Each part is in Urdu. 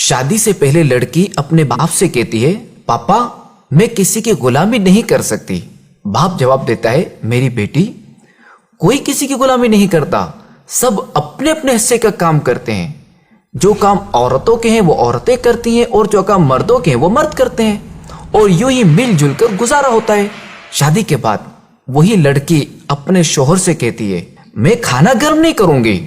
شادی سے پہلے لڑکی اپنے باپ سے کہتی ہے، پاپا میں کسی کی غلامی نہیں کر سکتی۔ باپ جواب دیتا ہے، میری بیٹی کوئی کسی کی غلامی نہیں کرتا، سب اپنے اپنے حصے کا کام کرتے ہیں۔ جو کام عورتوں کے ہیں وہ عورتیں کرتی ہیں اور جو کام مردوں کے ہیں وہ مرد کرتے ہیں، اور یوں ہی مل جل کر گزارا ہوتا ہے۔ شادی کے بعد وہی لڑکی اپنے شوہر سے کہتی ہے، میں کھانا گرم نہیں کروں گی۔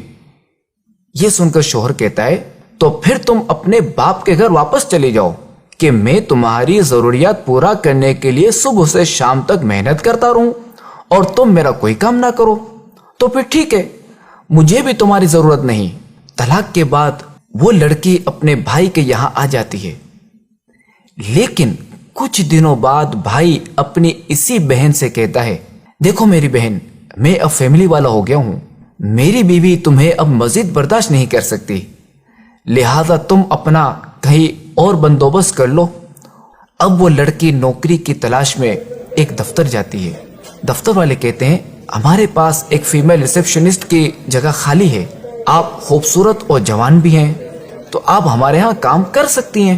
یہ سن کر شوہر کہتا ہے، تو پھر تم اپنے باپ کے گھر واپس چلے جاؤ کہ میں تمہاری ضروریات پورا کرنے کے لیے صبح سے شام تک محنت کرتا رہوں اور تم میرا کوئی کام نہ کرو، تو پھر ٹھیک ہے، مجھے بھی تمہاری ضرورت نہیں۔ طلاق کے بعد وہ لڑکی اپنے بھائی کے یہاں آ جاتی ہے، لیکن کچھ دنوں بعد بھائی اپنی اسی بہن سے کہتا ہے، دیکھو میری بہن، میں اب فیملی والا ہو گیا ہوں، میری بیوی تمہیں اب مزید برداشت نہیں کر سکتی، لہذا تم اپنا کہیں اور بندوبست کر لو۔ اب وہ لڑکی نوکری کی تلاش میں ایک دفتر جاتی ہے۔ دفتر والے کہتے ہیں، ہمارے پاس ایک فیمیل ریسیپشنسٹ کی جگہ خالی ہے، آپ خوبصورت اور جوان بھی ہیں، تو آپ ہمارے ہاں کام کر سکتی ہیں۔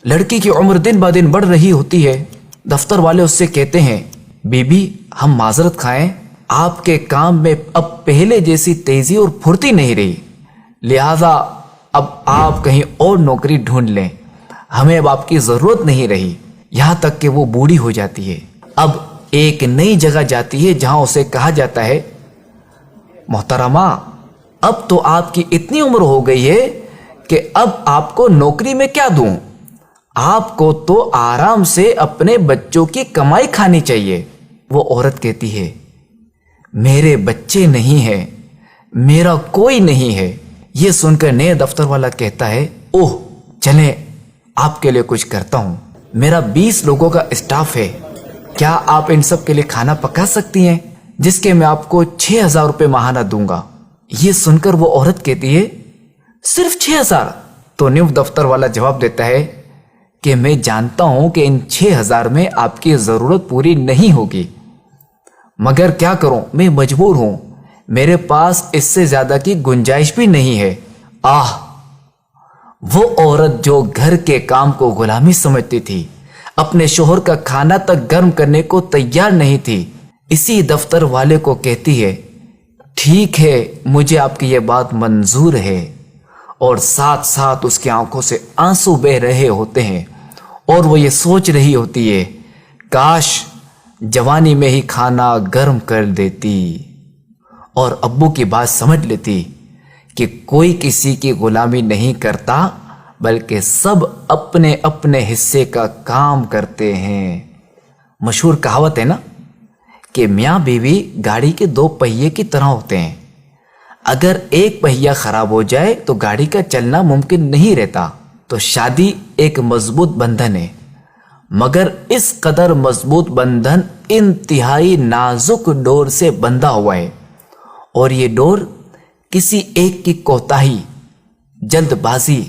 لڑکی کی عمر دن بہ دن بڑھ رہی ہوتی ہے۔ دفتر والے اس سے کہتے ہیں، بی بی ہم معذرت خواہیں، آپ کے کام میں اب پہلے جیسی تیزی اور پھرتی نہیں رہی، لہذا اب آپ کہیں اور نوکری ڈھونڈ لیں، ہمیں اب آپ کی ضرورت نہیں رہی۔ یہاں تک کہ وہ بوڑھی ہو جاتی ہے، اب ایک نئی جگہ جاتی ہے جہاں اسے کہا جاتا ہے، محترمہ اب تو آپ کی اتنی عمر ہو گئی ہے کہ اب آپ کو نوکری میں کیا دوں، آپ کو تو آرام سے اپنے بچوں کی کمائی کھانی چاہیے۔ وہ عورت کہتی ہے، میرے بچے نہیں ہیں، میرا کوئی نہیں ہے۔ یہ سن کر نئے دفتر والا کہتا ہے، اوہ چلیں آپ کے لیے کچھ کرتا ہوں، میرا 20 لوگوں کا اسٹاف ہے، کیا آپ ان سب کے لیے کھانا پکا سکتی ہیں، جس کے میں آپ کو 6000 روپے ماہانہ دوں گا۔ یہ سن کر وہ عورت کہتی ہے، صرف 6000؟ تو نیو دفتر والا جواب دیتا ہے کہ میں جانتا ہوں کہ ان 6000 میں آپ کی ضرورت پوری نہیں ہوگی، مگر کیا کروں، میں مجبور ہوں، میرے پاس اس سے زیادہ کی گنجائش بھی نہیں ہے۔ آہ، وہ عورت جو گھر کے کام کو غلامی سمجھتی تھی، اپنے شوہر کا کھانا تک گرم کرنے کو تیار نہیں تھی، اسی دفتر والے کو کہتی ہے، ٹھیک ہے مجھے آپ کی یہ بات منظور ہے، اور ساتھ ساتھ اس کی آنکھوں سے آنسو بہ رہے ہوتے ہیں اور وہ یہ سوچ رہی ہوتی ہے، کاش جوانی میں ہی کھانا گرم کر دیتی اور ابو کی بات سمجھ لیتی کہ کوئی کسی کی غلامی نہیں کرتا بلکہ سب اپنے اپنے حصے کا کام کرتے ہیں۔ مشہور کہاوت ہے نا کہ میاں بیوی گاڑی کے 2 پہیے کی طرح ہوتے ہیں، اگر ایک پہیا خراب ہو جائے تو گاڑی کا چلنا ممکن نہیں رہتا۔ تو شادی ایک مضبوط بندھن ہے، مگر اس قدر مضبوط بندھن انتہائی نازک ڈور سے بندھا ہوا ہے، اور یہ ڈور کسی ایک کی کوتاہی، جلد بازی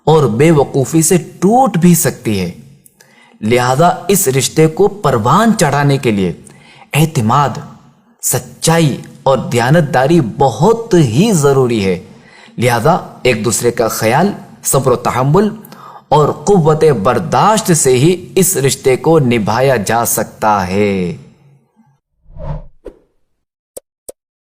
اور بے وقوفی سے ٹوٹ بھی سکتی ہے۔ لہذا اس رشتے کو پروان چڑھانے کے لیے اعتماد، سچائی اور دیانتداری بہت ہی ضروری ہے۔ لہذا ایک دوسرے کا خیال، صبر و تحمل اور قوت برداشت سے ہی اس رشتے کو نبھایا جا سکتا ہے۔